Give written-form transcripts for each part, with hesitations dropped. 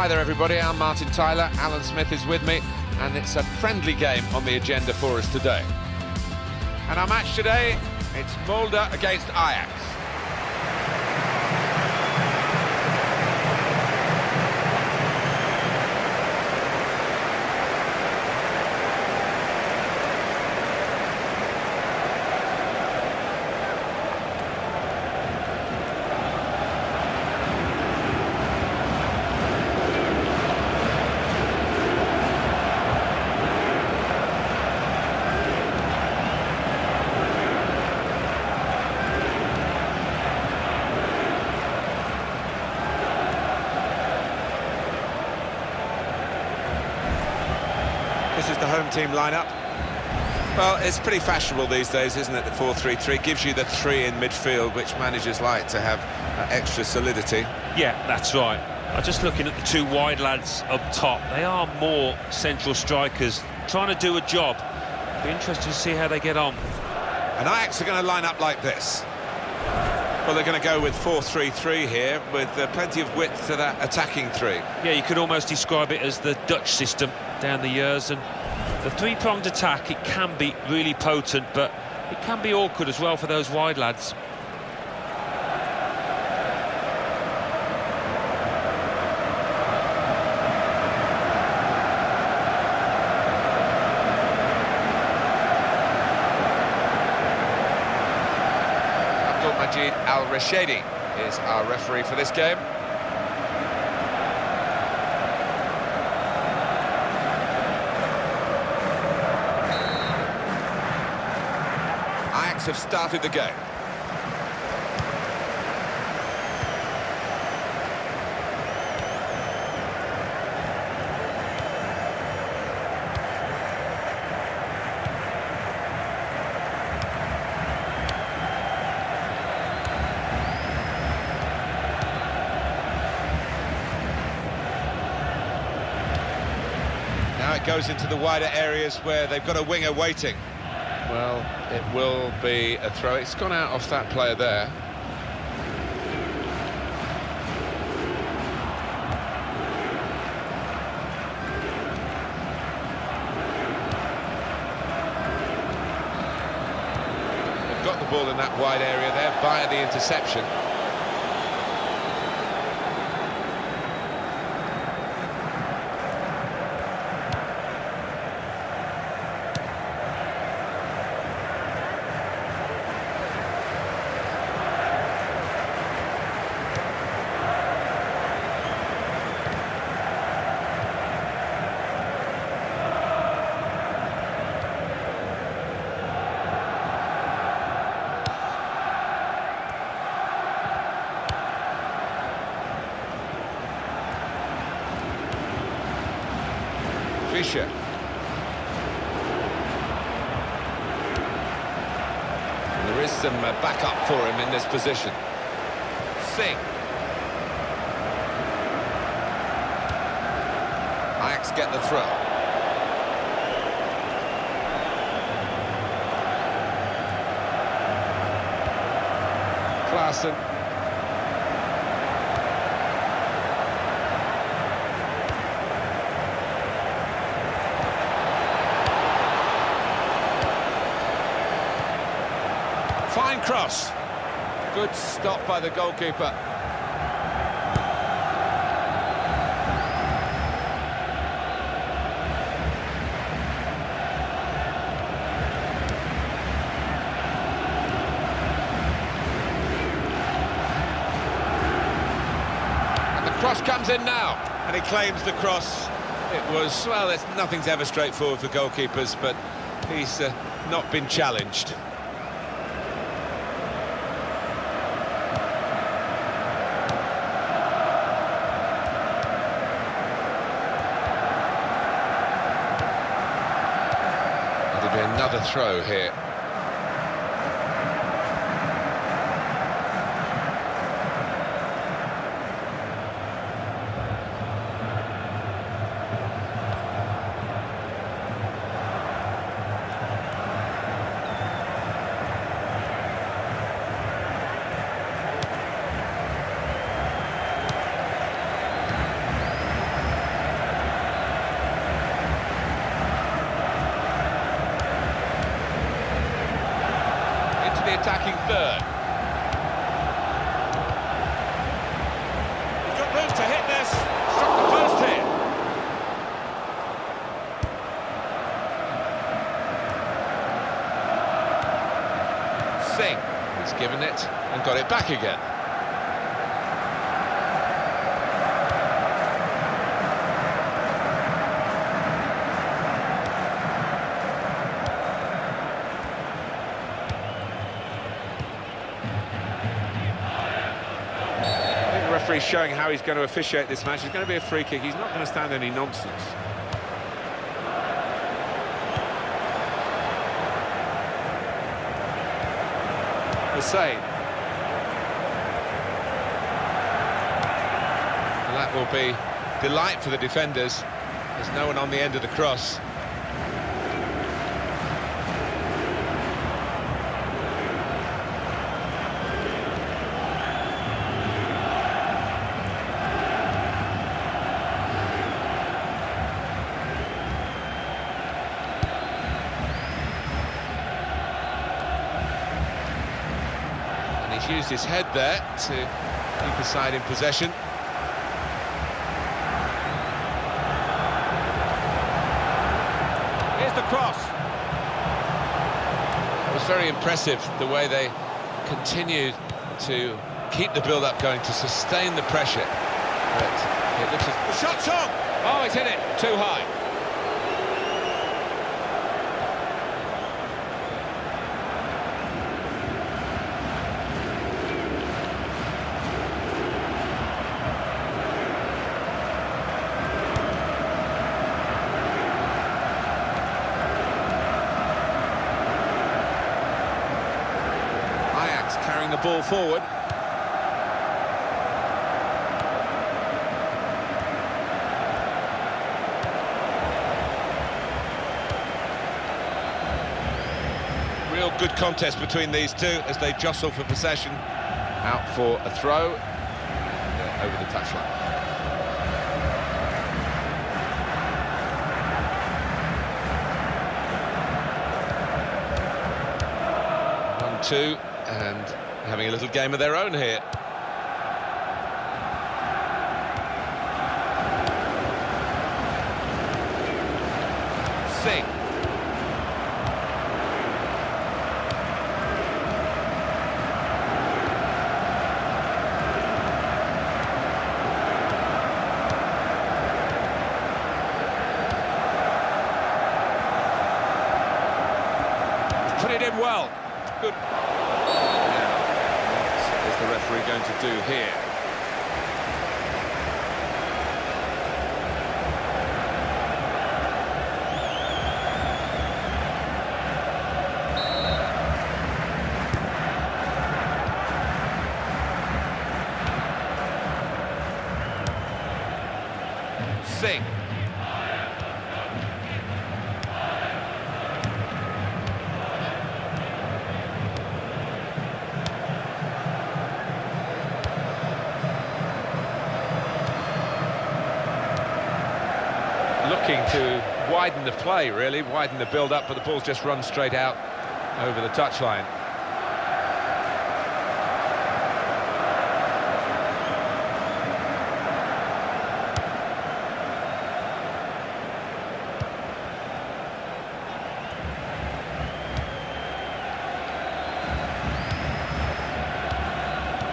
Hi there everybody, I'm Martin Tyler, Alan Smith is with me, and it's a friendly game on the agenda for us today. And our match today, it's Molde against Ajax. This is the home team lineup. Well, it's pretty fashionable these days, isn't it? The 4-3-3 gives you the three in midfield, which managers like to have extra solidity. Yeah, that's right. I'm just looking at the two wide lads up top. They are more central strikers, trying to do a job. Be interested to see how they get on. And Ajax are going to line up like this. Well, they're going to go with 4-3-3 here, with plenty of width to that attacking three. Yeah, you could almost describe it as the Dutch system down the years, and the three-pronged attack, it can be really potent, but it can be awkward as well for those wide lads. Al-Rashidi is our referee for this game. Ajax have started the game. Now it goes into the wider areas where they've got a winger waiting. Well, it will be a throw. It's gone out off that player there. They've got the ball in that wide area there via the interception. Fischer. And there is some backup for him in this position. Singh. Ajax get the throw. Klaassen. Fine cross. Good stop by the goalkeeper. And the cross comes in now. And he claims the cross. It was, well, nothing's ever straightforward for goalkeepers, but he's not been challenged. Another throw here. given it and got it back again. The referee's showing how he's going to officiate this match. It's going to be a free kick. He's not going to stand any nonsense. Hussein. And that will be delight for the defenders. There's no one on the end of the cross. Used his head there to keep his side in possession. Here's the cross. It was very impressive the way they continued to keep the build-up going, to sustain the pressure. But it looks as... The shot's on! Oh, it's hit it too high. Carrying the ball forward. Real good contest between these two as they jostle for possession. Out for a throw and over the touchline. Two, and having a little game of their own here. Singh. Put it in well. Good. Now, what is the referee going to do here? Singh. Looking to widen the play, really, widen the build-up, but the ball's just run straight out over the touchline.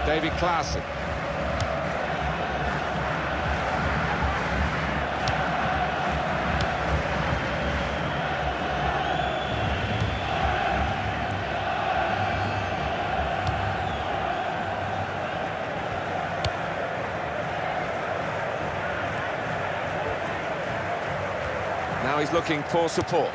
David Klaassen. Now he's looking for support.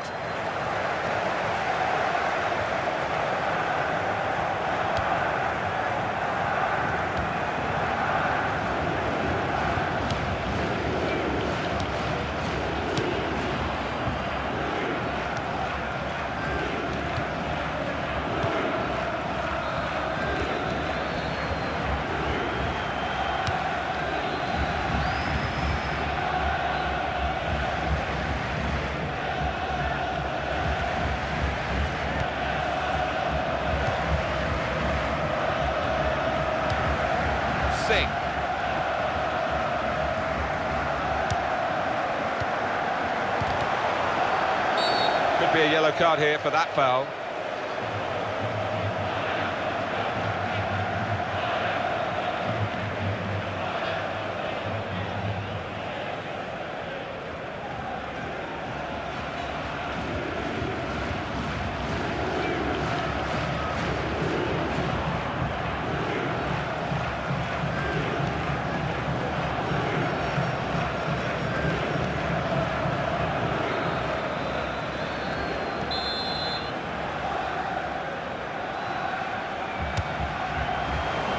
Singh. Could be a yellow card here for that foul.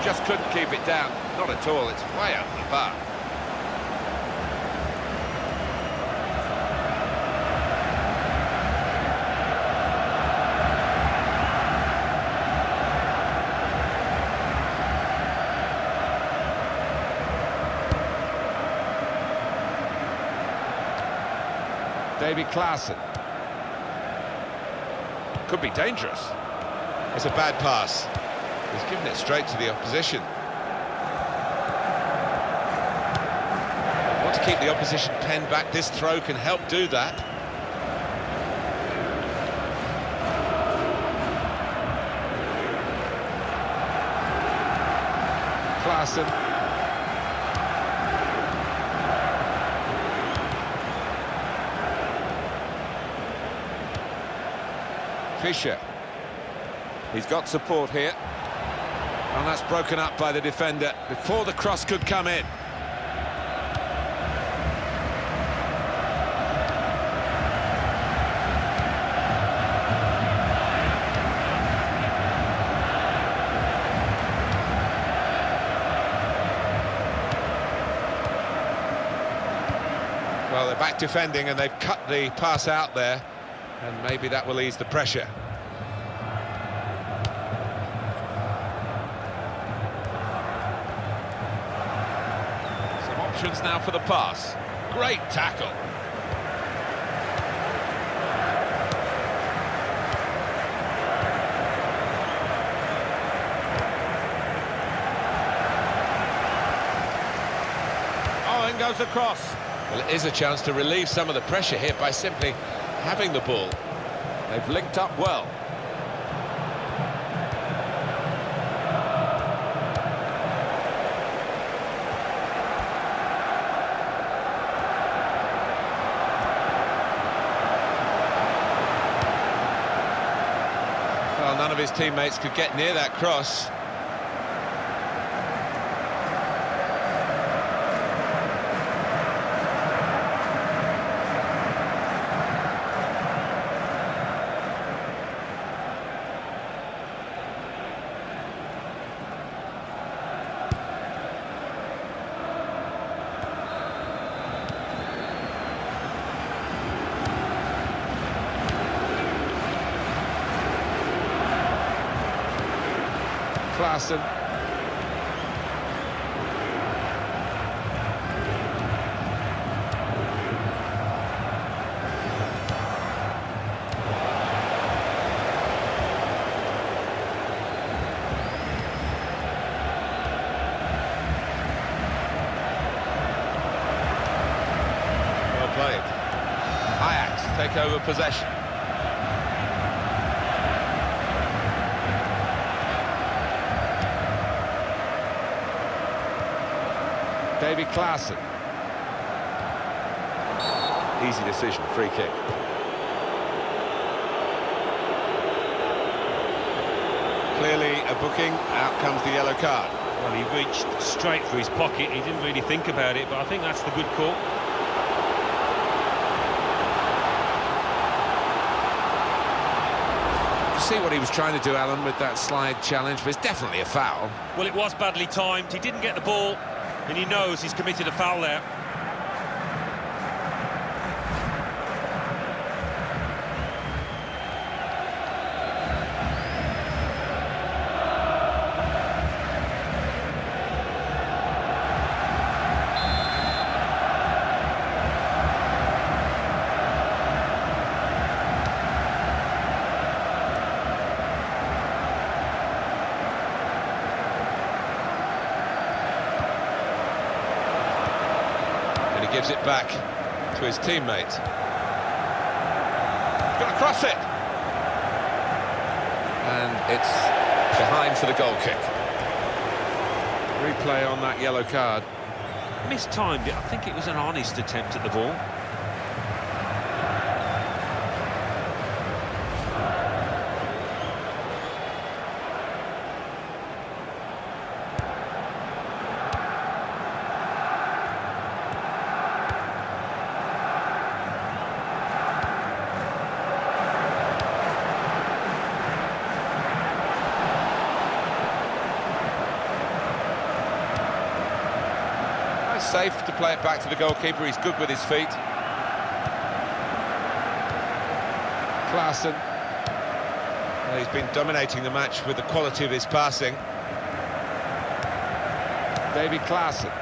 Just couldn't keep it down. Not at all, it's way over the bar. David Klaassen. Could be dangerous. It's a bad pass. He's given it straight to the opposition. Want to keep the opposition pen back. This throw can help do that. Klaassen. Fischer. He's got support here. And that's broken up by the defender before the cross could come in. Well, they're back defending and they've cut the pass out there. And maybe that will ease the pressure. Some options now for the pass. Great tackle. Oh, in goes the cross. Well, it is a chance to relieve some of the pressure here by simply having the ball. They've linked up well. Well, none of his teammates could get near that cross. Klaassen. Well played. Ajax take over possession. David Klaassen. Easy decision, free kick. Clearly a booking, out comes the yellow card. Well, he reached straight for his pocket. He didn't really think about it, but I think that's the good call. See what he was trying to do, Alan, with that slide challenge, but it's definitely a foul. Well, it was badly timed. He didn't get the ball, and he knows he's committed a foul there. Gives it back to his teammate. Going to cross it. And it's behind for the goal kick. Replay on that yellow card. Mistimed it. I think it was an honest attempt at the ball. safe to play it back to the goalkeeper. He's good with his feet. Klaassen. Well, he's been dominating the match with the quality of his passing. Davy Klaassen.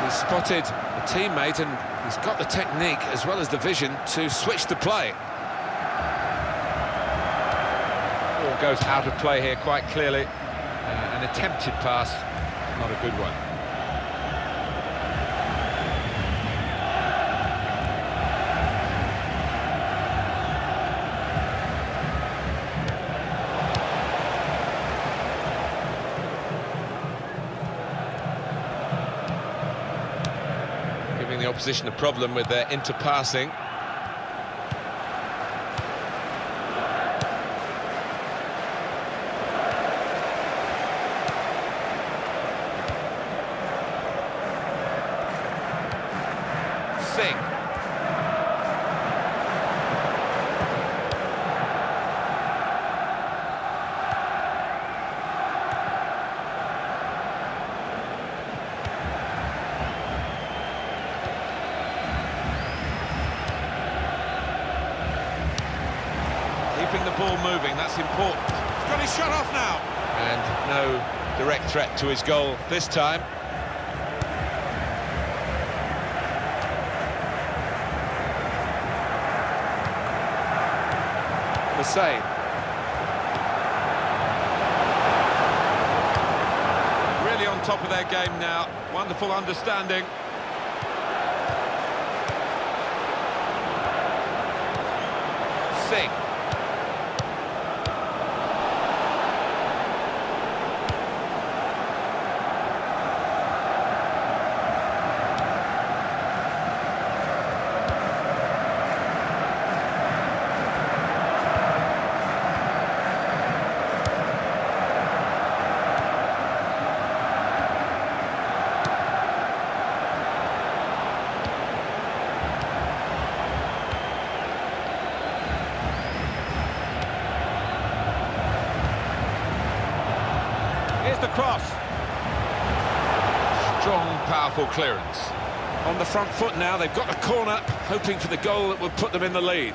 He's spotted a teammate and he's got the technique as well as the vision to switch the play. Ball goes out of play here quite clearly. An attempted pass, not a good one. The opposition a problem with their interpassing. Singh. Keeping the ball moving, that's important. He's got his shot off now. And no direct threat to his goal this time. Hussein. Really on top of their game now. Wonderful understanding. Singh. Here's the cross. Strong, powerful clearance. On the front foot now, they've got a corner, hoping for the goal that will put them in the lead.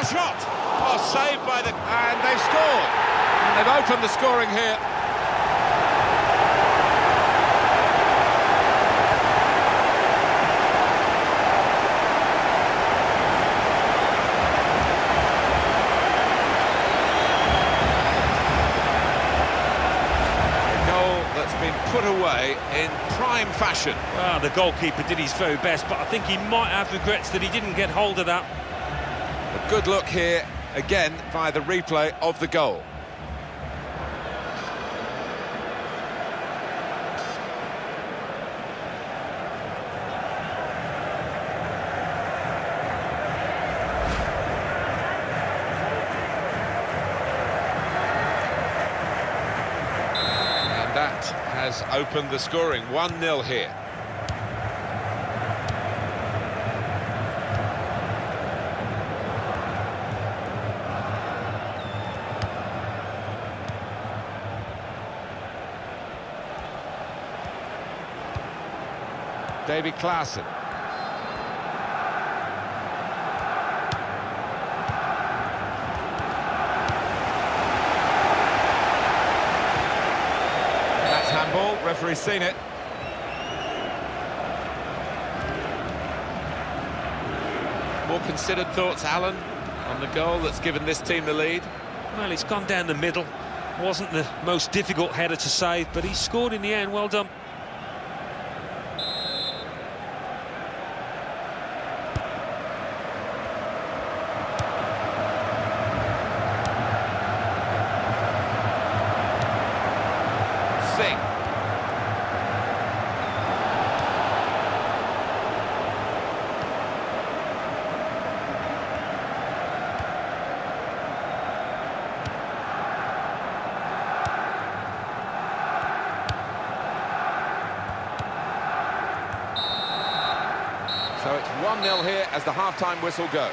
Shot! Oh, saved by the... and they've scored! And they've opened the scoring here. A goal that's been put away in prime fashion. Well, the goalkeeper did his very best, but I think he might have regrets that he didn't get hold of that. A good look here, again, via the replay of the goal. And that has opened the scoring, 1-0 here. Davy Klaassen. That's handball. referee's seen it. More considered thoughts, Alan, on the goal that's given this team the lead? Well, it's gone down the middle. Wasn't the most difficult header to save, but he scored in the end. Well done. Sing. So it's 1-0 here as the half-time whistle goes.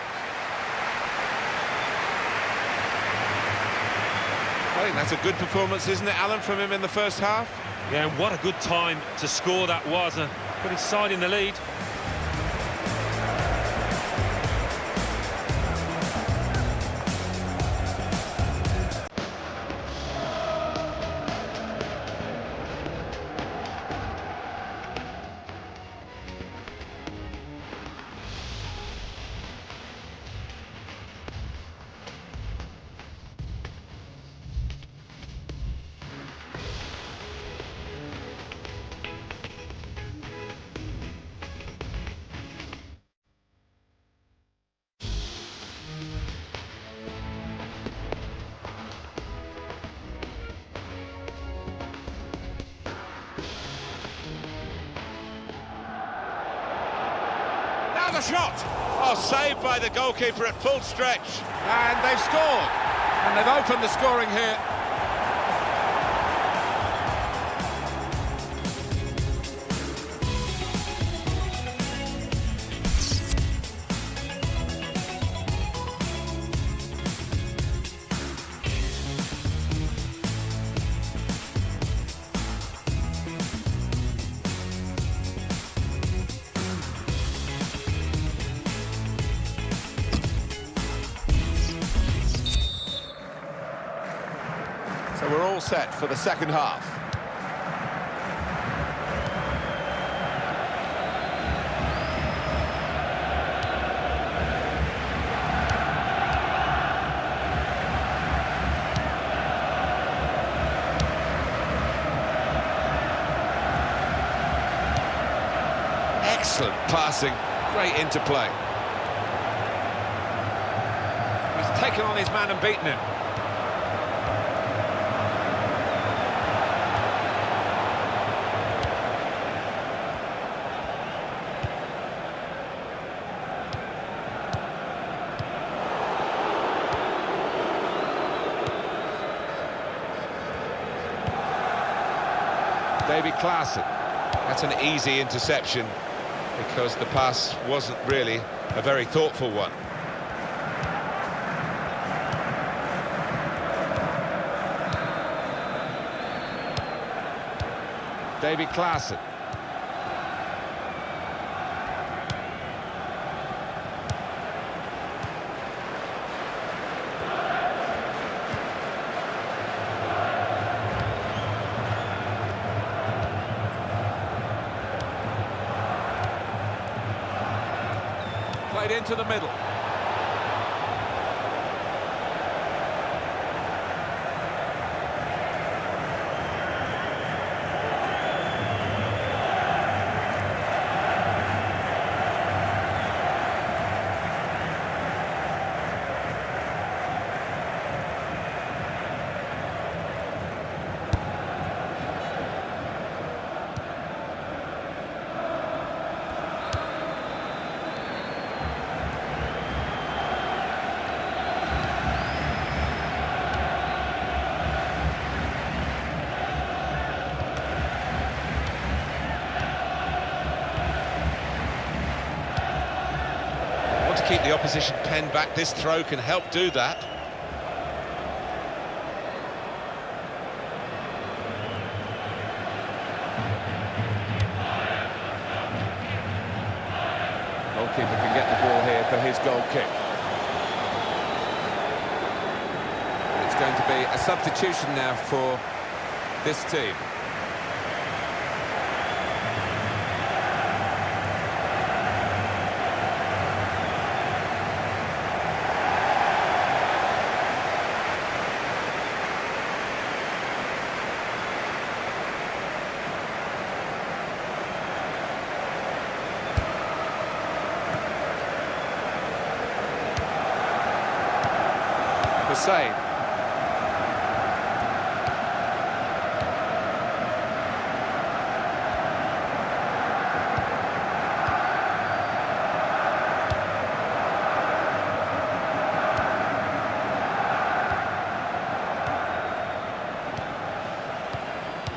I think that's a good performance, isn't it, Alan, from him in the first half? Yeah, and what a good time to score that was. Put his side in the lead. The shot! Oh, saved by the goalkeeper at full stretch. And they've scored. And they've opened the scoring here. So we're all set for the second half. Excellent passing, great interplay. He's taken on his man and beaten him. David Klaassen. That's an easy interception because the pass wasn't really a very thoughtful one. David Klaassen. Played into the middle. Keep the opposition pen back. This throw can help do that. Goalkeeper can get the ball here for his goal kick. It's going to be a substitution now for this team. save.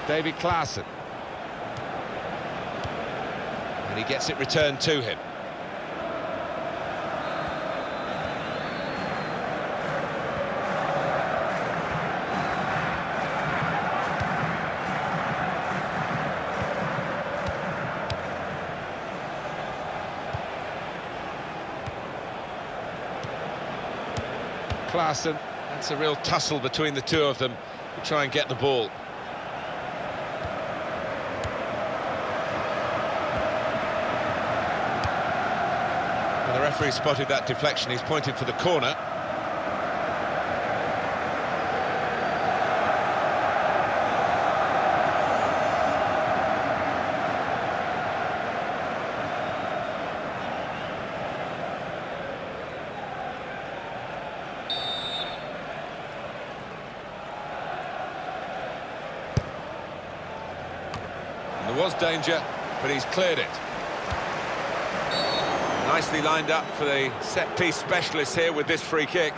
David Klaassen. And he gets it returned to him. Klaassen, that's a real tussle between the two of them to try and get the ball. And the referee spotted that deflection, he's pointed for the corner. There was danger, but he's cleared it. Nicely lined up for the set-piece specialist here with this free kick.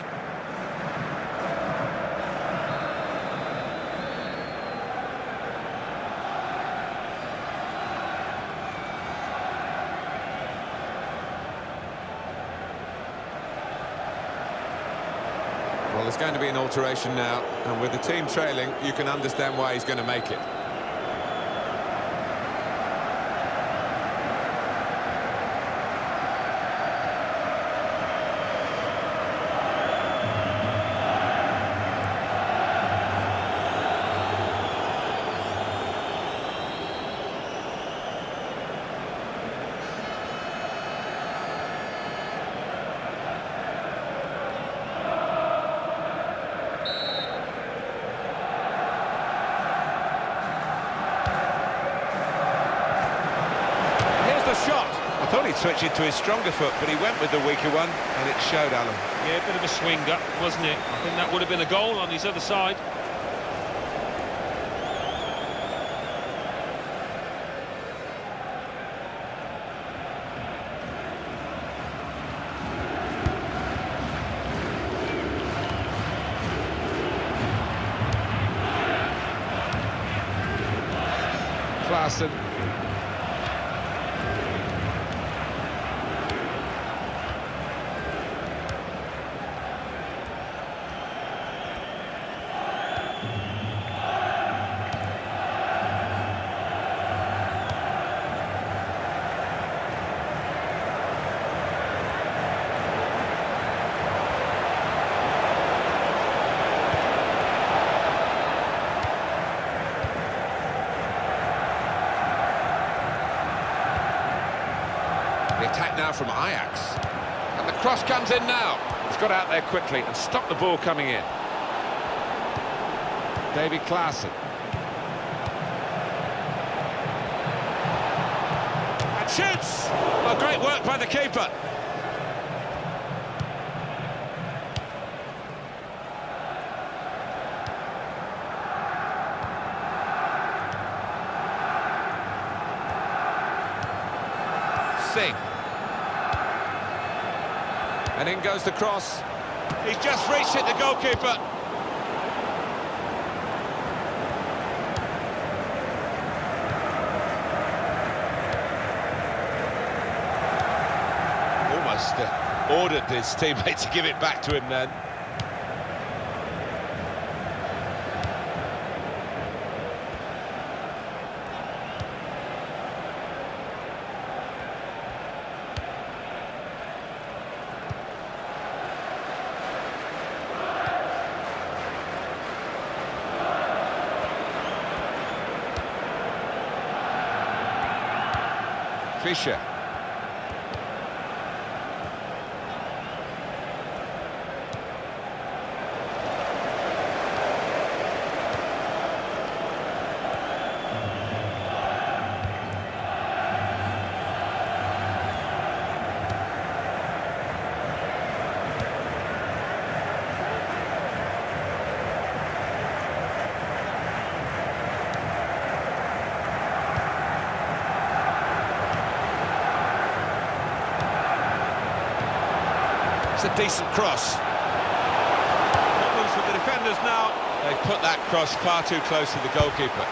Well, there's going to be an alteration now, and with the team trailing, you can understand why he's going to make it. I thought he'd switch it to his stronger foot, but he went with the weaker one, and it showed, Alan. Yeah, a bit of a swing up, wasn't it? I think that would have been a goal on his other side. Klaassen. The attack now from Ajax. And the cross comes in now. He's got out there quickly and stopped the ball coming in. David Klaassen. And shoots! Well, great work by the keeper. Singh. And in goes the cross. He's just reached it, the goalkeeper. Almost ordered his teammate to give it back to him then. Fischer. That's a decent cross. Problems with the defenders now. They put that cross far too close to the goalkeeper.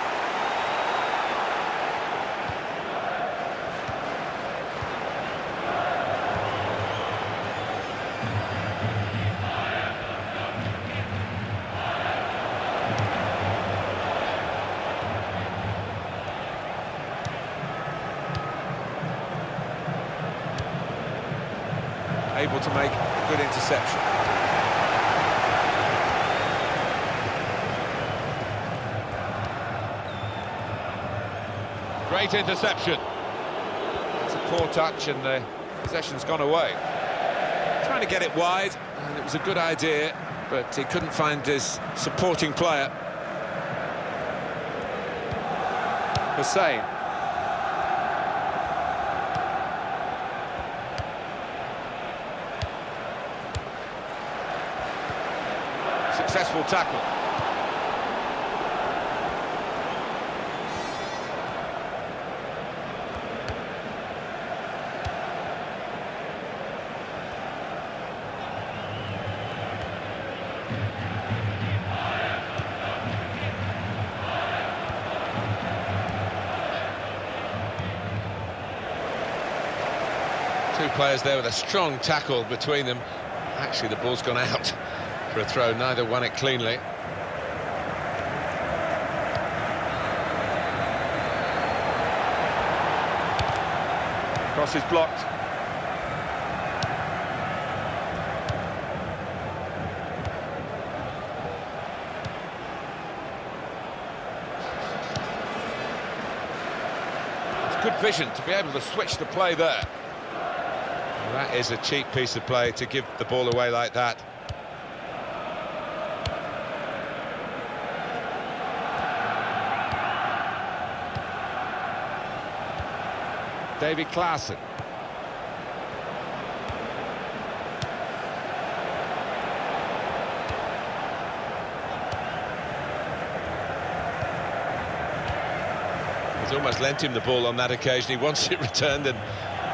Able to make a good interception. Great interception. It's a poor touch and the possession's gone away. Trying to get it wide, and it was a good idea, but he couldn't find his supporting player. Hussein. Successful tackle. Two players there with a strong tackle between them. Actually, the ball's gone out for a throw, neither won it cleanly. Cross is blocked. It's good vision to be able to switch the play there. That is a cheap piece of play to give the ball away like that. David Klaassen. He's almost lent him the ball on that occasion. He wants it returned, and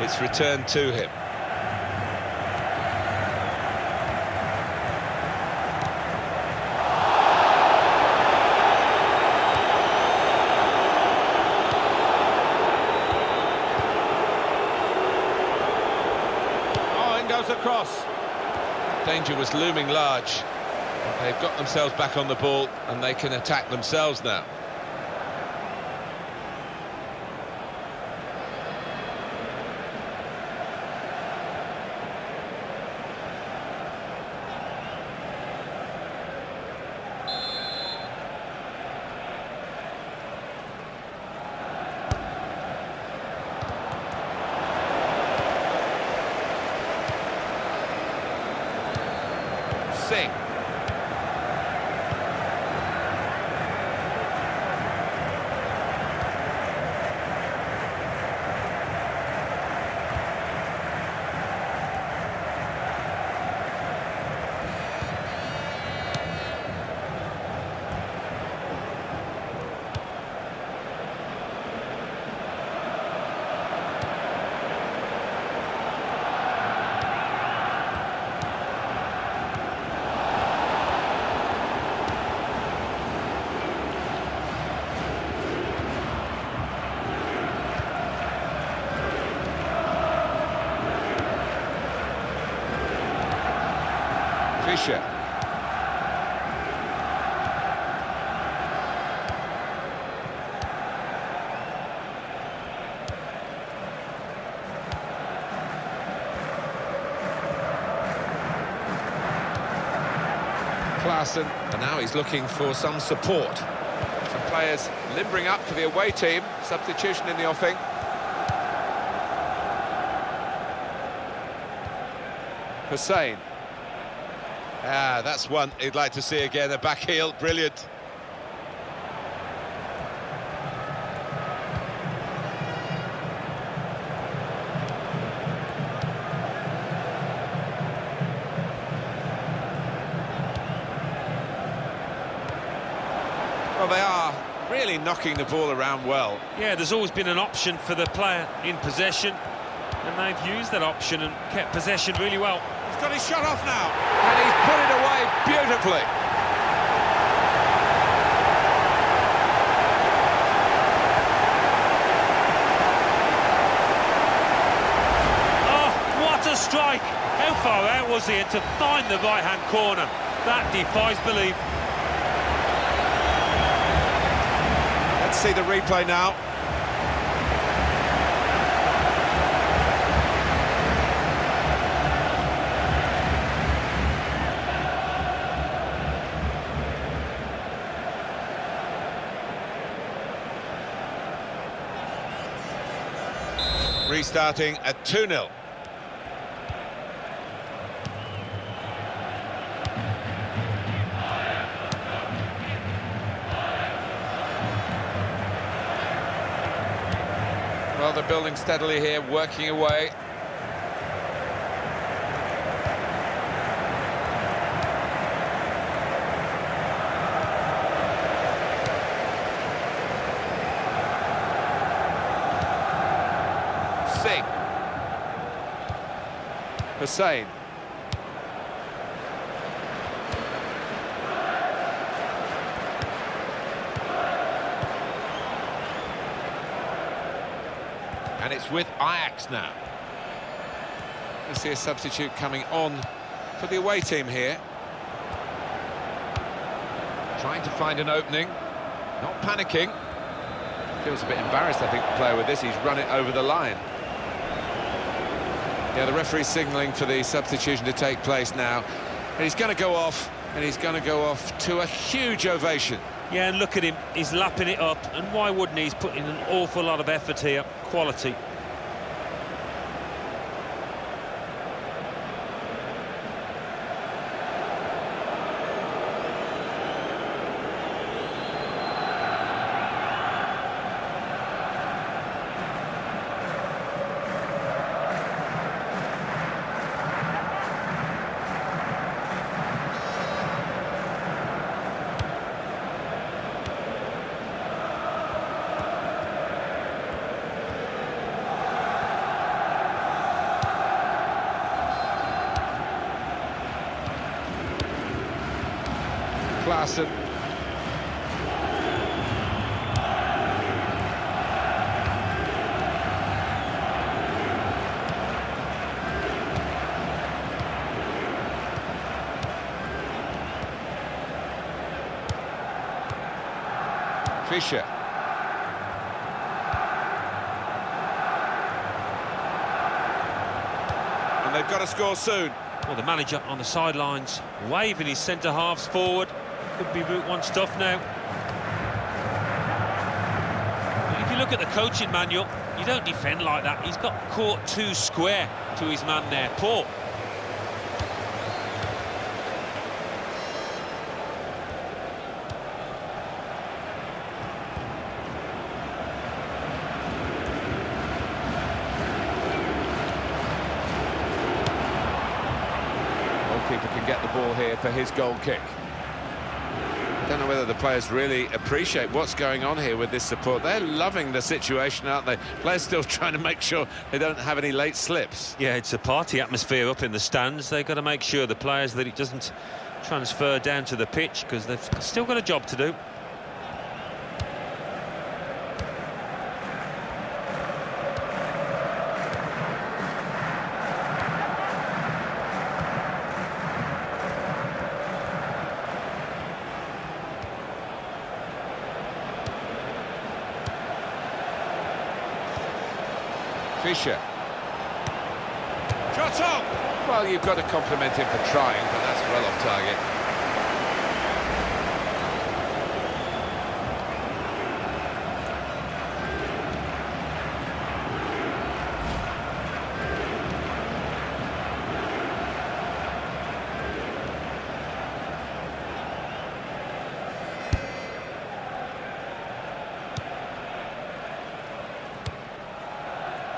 it's returned to him. Across. Danger was looming large. They've got themselves back on the ball and they can attack themselves now. Singh. Fischer. Klaassen, and now he's looking for some support. Some players limbering up for the away team. Substitution in the offing. Hussein. Ah, that's one he'd like to see again, a back heel, brilliant. Well, they are really knocking the ball around well. Yeah, there's always been an option for the player in possession, and they've used that option and kept possession really well. got his shot off now. And he's put it away beautifully. Oh, what a strike! How far out was he? And to find the right-hand corner, that defies belief. Let's see the replay now. Restarting at 2-0. Well, they're building steadily here, working away. Singh. Hussein. And it's with Ajax now. We see a substitute coming on for the away team here. Trying to find an opening, not panicking. Feels a bit embarrassed, I think, the player with this. He's run it over the line. Yeah, the referee's signalling for the substitution to take place now. And he's going to go off, and he's going to go off to a huge ovation. Yeah, and look at him, he's lapping it up, and why wouldn't he? He's putting an awful lot of effort here, quality. Klaassen. Fischer. And they've got to score soon. Well, the manager on the sidelines, waving his centre-halves forward. Could be Route 1 stuff now. If you look at the coaching manual, you don't defend like that. He's got caught too square to his man there. Poor. Goalkeeper can get the ball here for his goal kick. I don't know whether the players really appreciate what's going on here with this support. They're loving the situation, aren't they? Players still trying to make sure they don't have any late slips. Yeah, it's a party atmosphere up in the stands. They've got to make sure the players that it doesn't transfer down to the pitch, because they've still got a job to do. Fischer. Shot on! Well, you've got to compliment him for trying, but that's well off target.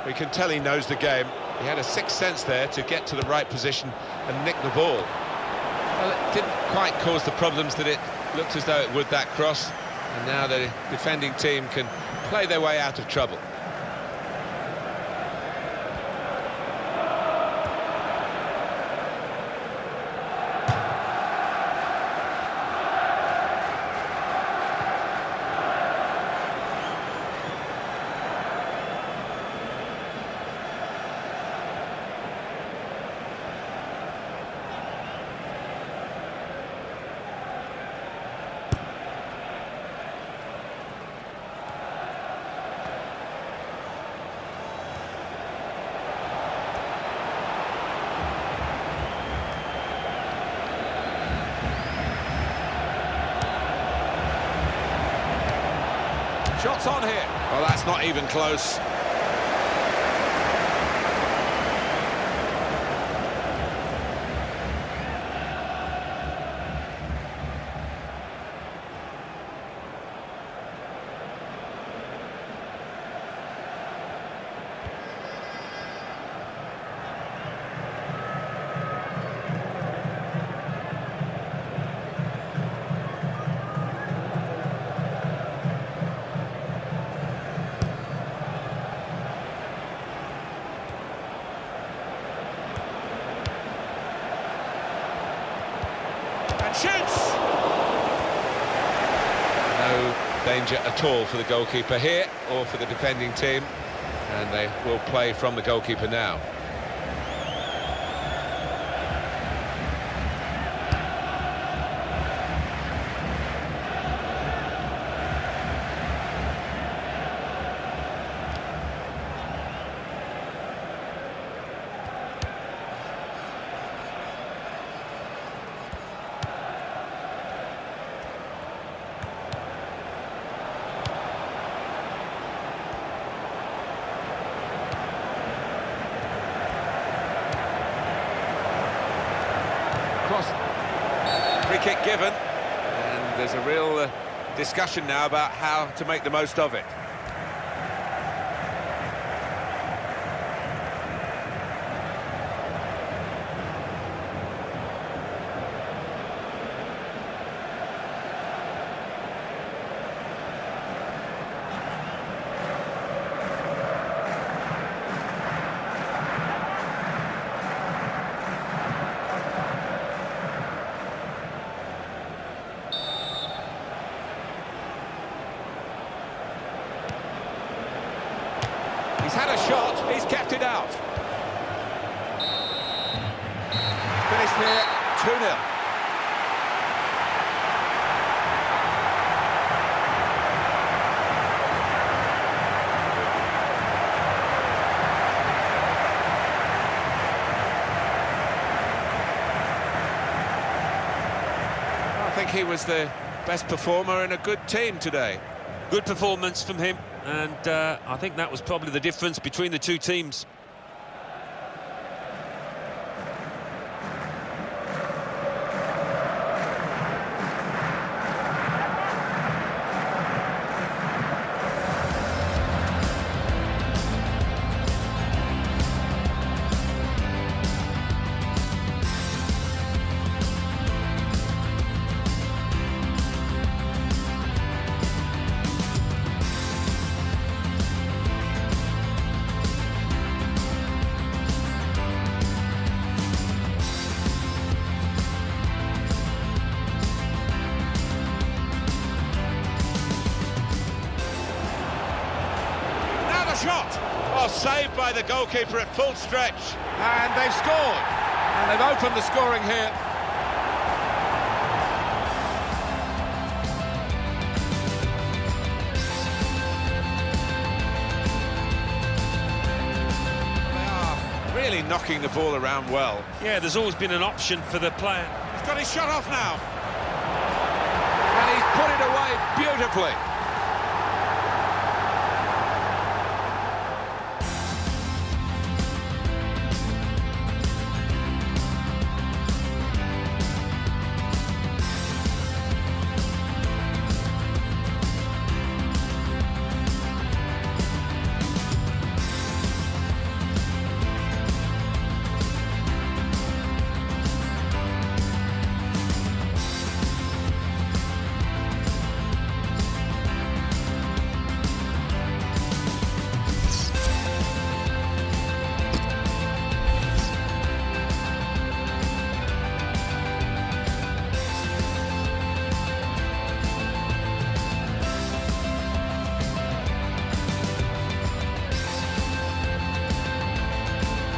We can tell he knows the game. He had a sixth sense there to get to the right position and nick the ball. Well, it didn't quite cause the problems that it looked as though it would, that cross. And now the defending team can play their way out of trouble. What's on here? Well, that's not even close. Shoots! No danger at all for the goalkeeper here, or for the defending team, and they will play from the goalkeeper now. Free kick given, and there's a real discussion now about how to make the most of it. He's had a shot, he's kept it out. Finished here, 2-0. I think he was the best performer in a good team today. Good performance from him, and I think that was probably the difference between the two teams. Shot! Oh, saved by the goalkeeper at full stretch. And they've scored! And they've opened the scoring here. They are really knocking the ball around well. Yeah, there's always been an option for the player. He's got his shot off now. And he's put it away beautifully.